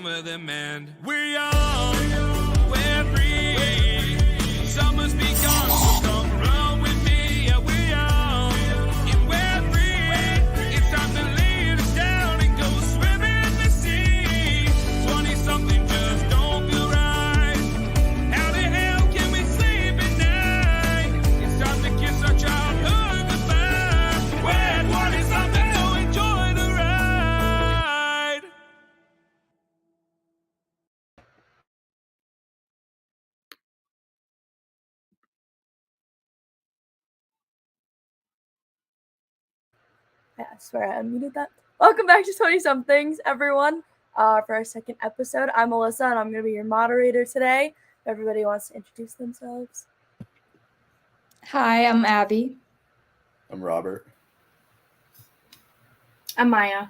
some of them, and we're young, we're free. Summer's begun, so come run with me. Yeah, we're young, and we're free. It's time to lay us down and go swimming in the sea. 20-something just don't feel right. How the hell can we sleep at night? It's time to kiss our childhood goodbye. We're 20-something, so enjoy the ride. I swear I unmuted that. Welcome back to 20-somethings, everyone. For our second episode, I'm Melissa, and I'm going to be your moderator today. If everybody wants to introduce themselves. Hi, I'm Abby. I'm Robert. I'm Maya.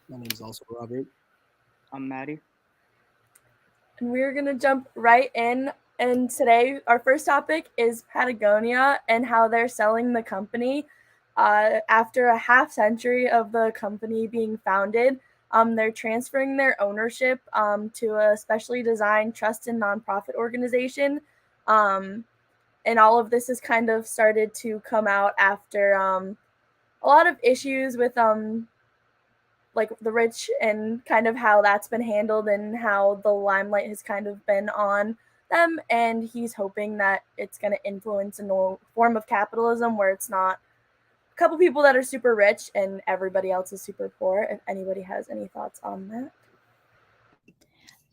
My name is also Robert. I'm Maddie. And we're going to jump right in. And today, our first topic is Patagonia and how they're selling the company. After a half century of the company being founded, they're transferring their ownership to a specially designed trust and nonprofit organization. And all of this has kind of started to come out after a lot of issues with like the rich and kind of how that's been handled and how the limelight has kind of been on them. And he's hoping that it's going to influence a new form of capitalism where it's not a couple people that are super rich and everybody else is super poor. If anybody has any thoughts on that.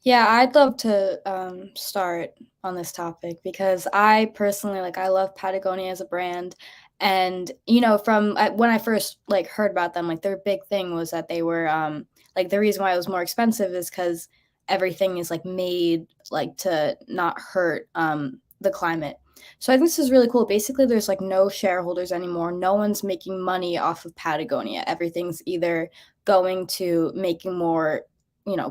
Yeah, I'd love to start on this topic because I personally, I love Patagonia as a brand. And, from when I first, heard about them, their big thing was that they were, the reason why it was more expensive is because everything is, made, to not hurt the climate. So I think this is really cool. Basically, there's, no shareholders anymore. No one's making money off of Patagonia. Everything's either going to making more,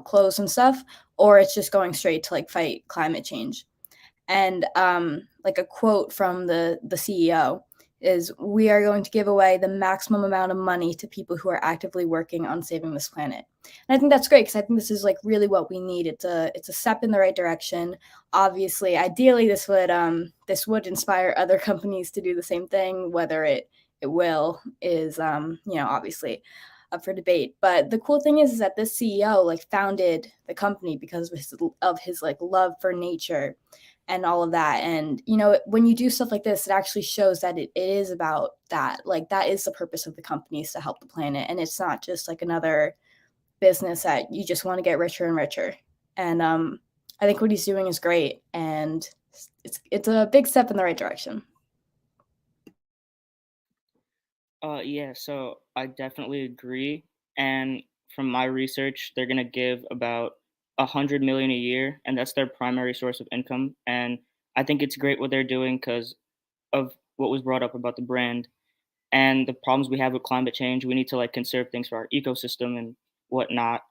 clothes and stuff, or it's just going straight to, fight climate change. And, a quote from the CEO is, "We are going to give away the maximum amount of money to people who are actively working on saving this planet." And I think that's great because I think this is really what we need. It's a step in the right direction. Obviously, ideally, this would inspire other companies to do the same thing. Whether it will is obviously up for debate. But the cool thing is that this CEO founded the company because of his love for nature and all of that. And, when you do stuff like this, it actually shows that it is about that. That is the purpose of the company, is to help the planet. And it's not just another business that you just want to get richer and richer. And I think what he's doing is great. And it's a big step in the right direction. Yeah, so I definitely agree. And from my research, they're going to give about $100 million a year, and that's their primary source of income. And I think it's great what they're doing because of what was brought up about the brand and the problems we have with climate change. We need to conserve things for our ecosystem and whatnot.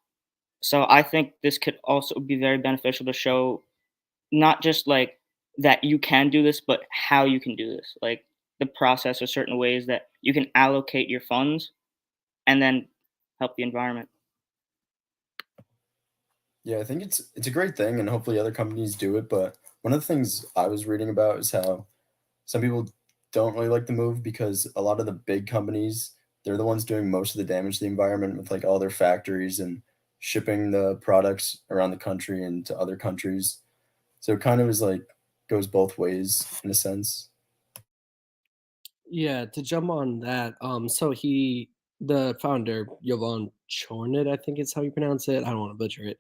So I think this could also be very beneficial to show not just that you can do this, but how you can do this. The process or certain ways that you can allocate your funds and then help the environment. Yeah, I think it's a great thing, and hopefully other companies do it. But one of the things I was reading about is how some people don't really like the move because a lot of the big companies, they're the ones doing most of the damage to the environment with all their factories and shipping the products around the country and to other countries. So it kind of is goes both ways in a sense. Yeah, to jump on that, so the founder, Jovan Chornet, I think is how you pronounce it. I don't want to butcher it.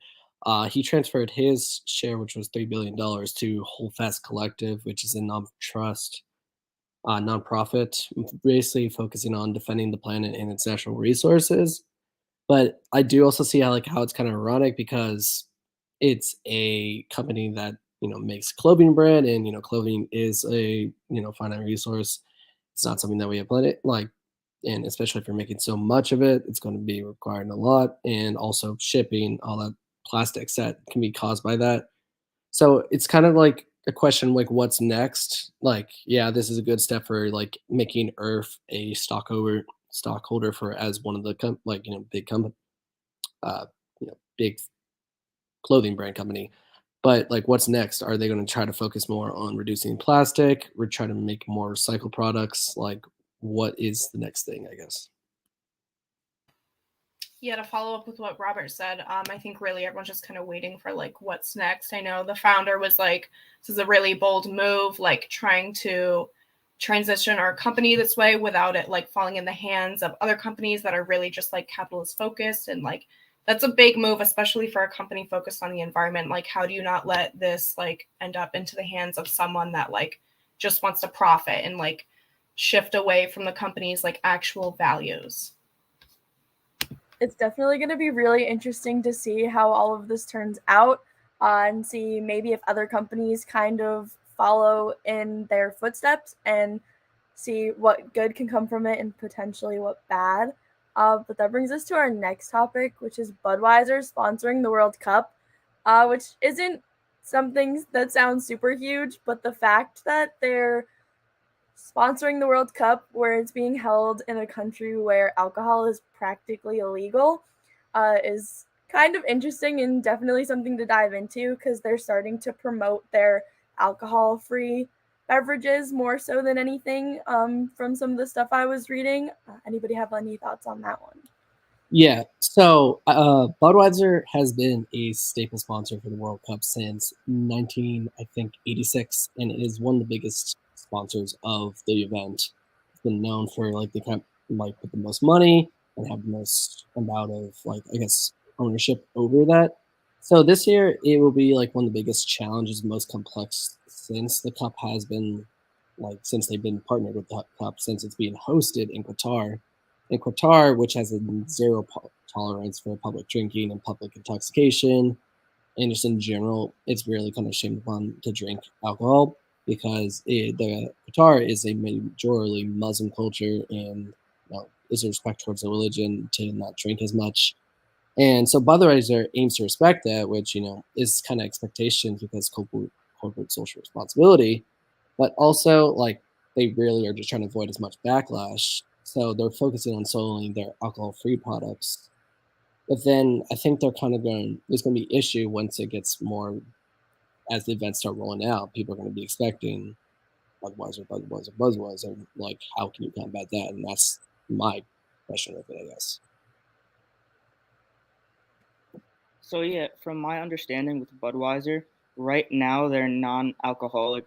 He transferred his share, which was $3 billion, to Holdfast Collective, which is a nonprofit, basically focusing on defending the planet and its natural resources. But I do also see how it's kind of ironic because it's a company that makes clothing brand, and clothing is a finite resource. It's not something that we have planet and especially if you're making so much of it, it's going to be requiring a lot, and also shipping all that plastics that can be caused by that. So it's kind of a question what's next. Yeah, this is a good step for making Earth a stockholder for as one of the big company big clothing brand company. But like, what's next? Are they going to try to focus more on reducing plastic? We're trying to make more recycled products. Like, what is the next thing? I guess. Yeah, to follow up with what Robert said, I think really everyone's just kind of waiting for like what's next. I know the founder was like, this is a really bold move, like trying to transition our company this way without it like falling in the hands of other companies that are really just like capitalist focused. And like that's a big move, especially for a company focused on the environment. Like, how do you not let this like end up into the hands of someone that like just wants to profit and like shift away from the company's like actual values? It's definitely going to be really interesting to see how all of this turns out, and see maybe if other companies kind of follow in their footsteps and see what good can come from it and potentially what bad. But that brings us to our next topic, which is Budweiser sponsoring the World Cup, which isn't something that sounds super huge, but the fact that they're sponsoring the World Cup, where it's being held in a country where alcohol is practically illegal, is kind of interesting and definitely something to dive into, because they're starting to promote their alcohol free beverages more so than anything, from some of the stuff I was reading. Anybody have any thoughts on that one? Yeah. So Budweiser has been a staple sponsor for the World Cup since 1986, and it is one of the biggest sponsors of the event. It's been known for like the kind like with the most money and have the most amount of like I guess ownership over that. So this year it will be like one of the biggest challenges, most complex since the cup has been like since they've been partnered with the cup since it's being hosted in Qatar. In Qatar, which has a zero tolerance for public drinking and public intoxication, and just in general, it's really kind of shamed upon to drink alcohol because the Qatar is a majorly Muslim culture and is a respect towards the religion to not drink as much. And so Budweiser aims to respect that, which is kind of expectations because corporate social responsibility, but also like they really are just trying to avoid as much backlash. So they're focusing on solely their alcohol-free products. But then I think they're kind of there's going to be issue once it gets more, as the events start rolling out, people are going to be expecting Budweiser, Budweiser, Budweiser. Like, how can you combat that? And that's my question with it, I guess. So yeah, from my understanding with Budweiser, right now their non-alcoholic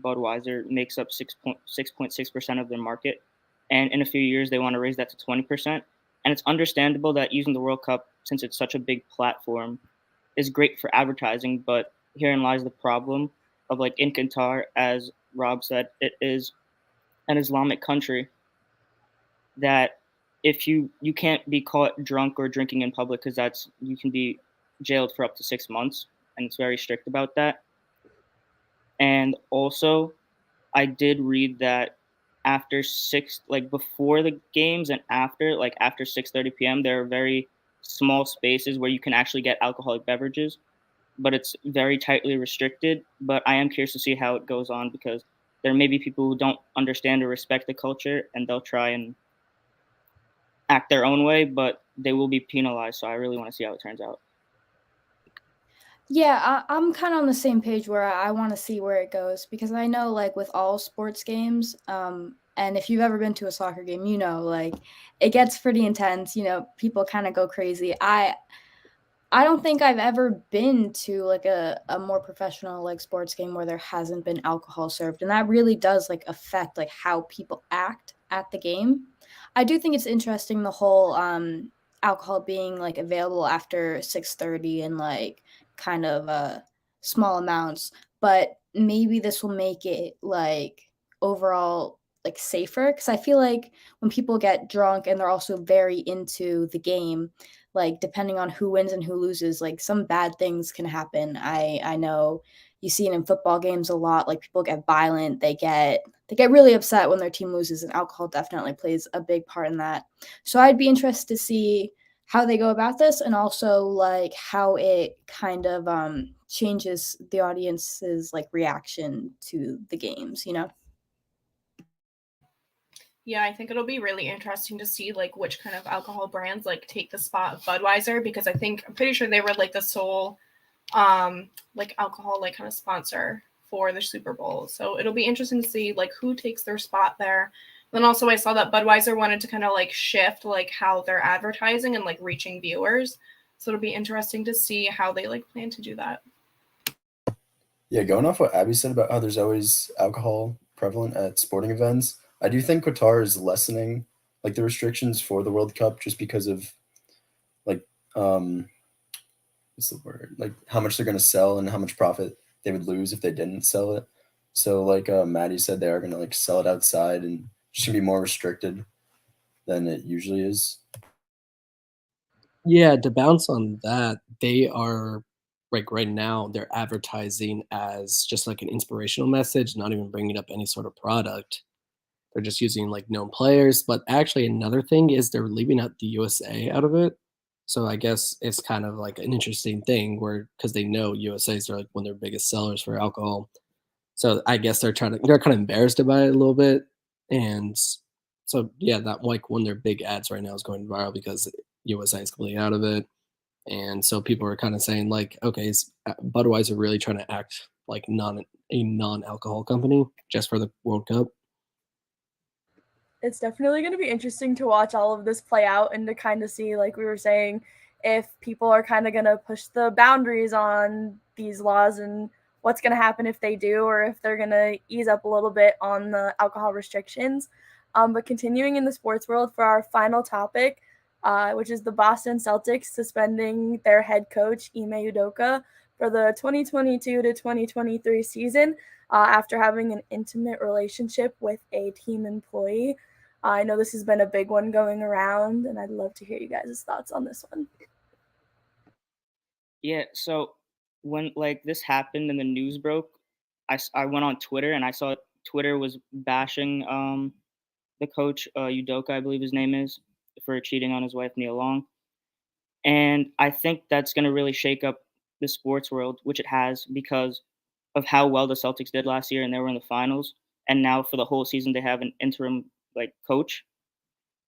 Budweiser makes up 6.6% of their market, and in a few years they want to raise that to 20%. And it's understandable that using the World Cup, since it's such a big platform, is great for advertising. But herein lies the problem of like in Qatar, as Rob said, it is an Islamic country that if you can't be caught drunk or drinking in public because that's you can be jailed for up to 6 months, and it's very strict about that. And also I did read that after like before the games and after, like after 6:30 p.m., there are very small spaces where you can actually get alcoholic beverages, but it's very tightly restricted. But I am curious to see how it goes on because there may be people who don't understand or respect the culture and they'll try and act their own way, but they will be penalized. So I really want to see how it turns out. Yeah, I'm kind of on the same page where I want to see where it goes because I know, like, with all sports games, and if you've ever been to a soccer game, like, it gets pretty intense. People kind of go crazy. I don't think I've ever been to like a more professional like sports game where there hasn't been alcohol served. And that really does like affect like how people act at the game. I do think it's interesting the whole alcohol being like available after 6:30 and like kind of small amounts, but maybe this will make it like overall like safer because I feel like when people get drunk and they're also very into the game, like depending on who wins and who loses, like some bad things can happen. I know you see it in football games a lot. Like people get violent, they get really upset when their team loses, and alcohol definitely plays a big part in that. So I'd be interested to see how they go about this and also like how it kind of changes the audience's like reaction to the games. Yeah, I think it'll be really interesting to see like which kind of alcohol brands like take the spot of Budweiser, because I'm pretty sure they were like the sole like alcohol like kind of sponsor for the Super Bowl. So it'll be interesting to see like who takes their spot there. Then also I saw that Budweiser wanted to kind of like shift like how they're advertising and like reaching viewers. So it'll be interesting to see how they like plan to do that. Yeah, going off what Abby said about how there's always alcohol prevalent at sporting events, I do think Qatar is lessening like the restrictions for the World Cup just because of like um what's the word? Like how much they're gonna sell and how much profit they would lose if they didn't sell it. So like Maddie said, they are gonna like sell it outside and just gonna be more restricted than it usually is. Yeah, to bounce on that, they are like right now they're advertising as just like an inspirational message, not even bringing up any sort of product. They're just using like known players. But actually, another thing is they're leaving out the USA out of it. So I guess it's kind of like an interesting thing where because they know USA's are like one of their biggest sellers for alcohol. So I guess they're kind of embarrassed about it a little bit. And so yeah, that like one of their big ads right now is going viral because USA is completely out of it. And so people are kind of saying like, okay, is Budweiser really trying to act like a non-alcohol company just for the World Cup? It's definitely going to be interesting to watch all of this play out and to kind of see, like we were saying, if people are kind of going to push the boundaries on these laws and what's going to happen if they do, or if they're going to ease up a little bit on the alcohol restrictions. But continuing in the sports world for our final topic, which is the Boston Celtics suspending their head coach, Ime Udoka, for the 2022 to 2023 season after having an intimate relationship with a team employee. I know this has been a big one going around, and I'd love to hear you guys' thoughts on this one. Yeah, so when like this happened and the news broke, I went on Twitter and I saw Twitter was bashing the coach Udoka, I believe his name is, for cheating on his wife Nia Long. And I think that's going to really shake up the sports world, which it has because of how well the Celtics did last year and they were in the finals. And now for the whole season they have an interim like coach.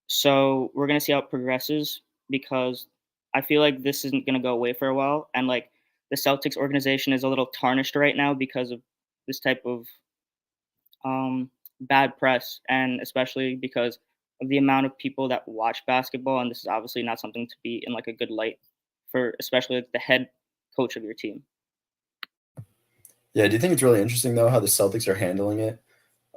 So we're gonna see how it progresses because I feel like this isn't gonna go away for a while. And like the Celtics organization is a little tarnished right now because of this type of bad press, and especially because of the amount of people that watch basketball. And this is obviously not something to be in like a good light for, especially like the head coach of your team. Yeah, do you think it's really interesting though how the Celtics are handling it?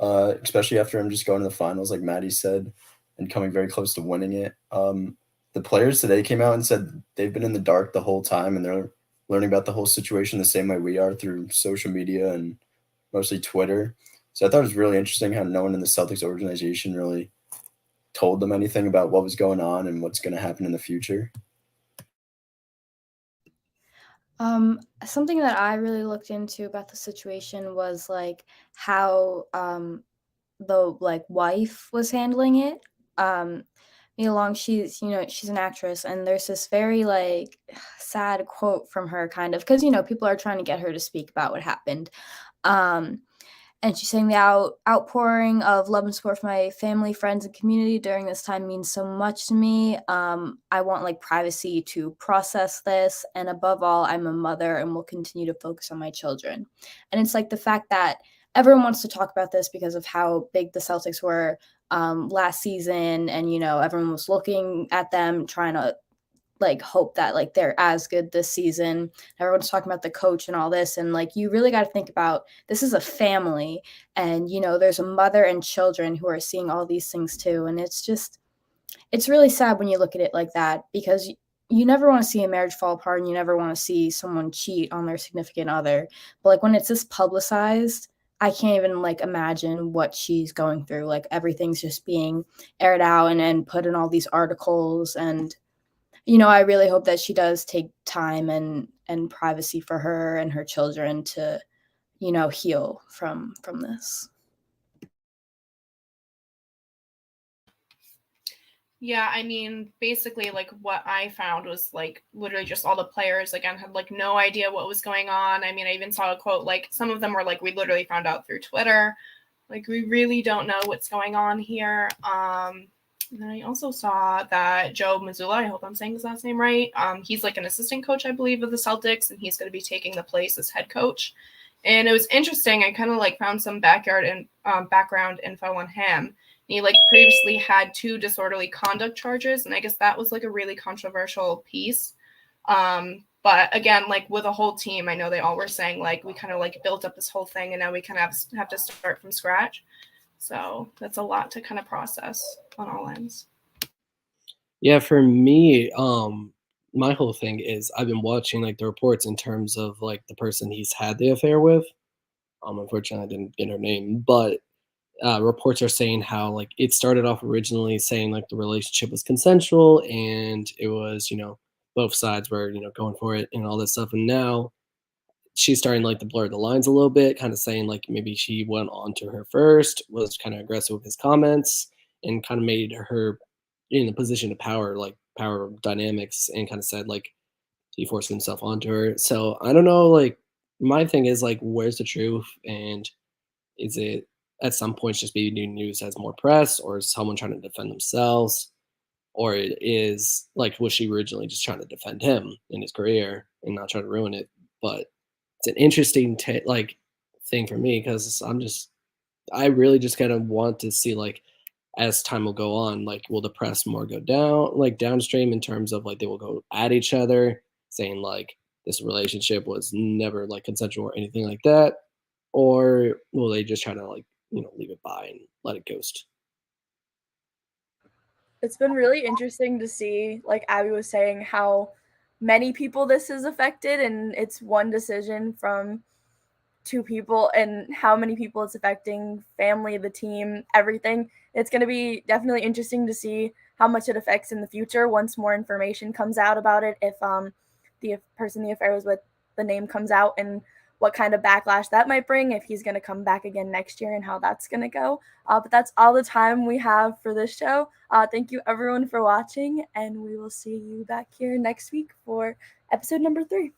Especially after him just going to the finals, like Maddie said, and coming very close to winning it. The players today came out and said they've been in the dark the whole time, and they're learning about the whole situation the same way we are through social media and mostly Twitter. So I thought it was really interesting how no one in the Celtics organization really told them anything about what was going on and what's going to happen in the future. Something that I really looked into about the situation was like how the like wife was handling it. Mia Long, she's an actress, and there's this very like sad quote from her, kind of, because people are trying to get her to speak about what happened. Um, and she's saying the outpouring of love and support from my family, friends, and community during this time means so much to me. I want like privacy to process this. And above all, I'm a mother and will continue to focus on my children. And it's like the fact that everyone wants to talk about this because of how big the Celtics were last season. And, everyone was looking at them, trying to like hope that like they're as good this season. Everyone's talking about the coach and all this, and like you really got to think about this is a family, and there's a mother and children who are seeing all these things too, and it's really sad when you look at it like that, because you never want to see a marriage fall apart and you never want to see someone cheat on their significant other. But like when it's this publicized, I can't even like imagine what she's going through. Like everything's just being aired out and put in all these articles, and I really hope that she does take time and privacy for her and her children to, heal from this. Yeah, I mean, basically, like what I found was like literally just all the players again had like no idea what was going on. I mean, I even saw a quote like some of them were like, we literally found out through Twitter. Like, we really don't know what's going on here. And then I also saw that Joe Mazzulla, I hope I'm saying his last name right. He's like an assistant coach, I believe, of the Celtics, and he's going to be taking the place as head coach. And it was interesting. I kind of like found some background info on him. He like previously had 2 disorderly conduct charges, and I guess that was like a really controversial piece. But again, like with a whole team, I know they all were saying like we kind of like built up this whole thing, and now we kind of have to start from scratch. So that's a lot to kind of process on all ends. Yeah, for me, my whole thing is I've been watching like the reports in terms of like the person he's had the affair with. Unfortunately, I didn't get her name, but reports are saying how like it started off originally saying like the relationship was consensual and it was both sides were going for it and all this stuff, and now she's starting like to blur the lines a little bit, kind of saying like maybe she went on to her first, was kind of aggressive with his comments, and kind of made her in the position of power, like power dynamics, and kind of said like he forced himself onto her. So I don't know, like my thing is like where's the truth, and is it at some points just being news as more press, or is someone trying to defend themselves, or it is like was she originally just trying to defend him in his career and not try to ruin it? But it's an interesting like thing for me because I really just kind of want to see like as time will go on, like will the press more go down like downstream in terms of like they will go at each other saying like this relationship was never like consensual or anything like that, or will they just try to like leave it by and let it ghost? It's been really interesting to see, like Abby was saying, how many people this has affected, and it's one decision from 2 people, and how many people it's affecting, family, the team, everything. It's going to be definitely interesting to see how much it affects in the future once more information comes out about it. If the person the affair was with, the name comes out, and what kind of backlash that might bring, if he's going to come back again next year and how that's going to go. But that's all the time we have for this show. Thank you everyone for watching, and we will see you back here next week for episode number 3.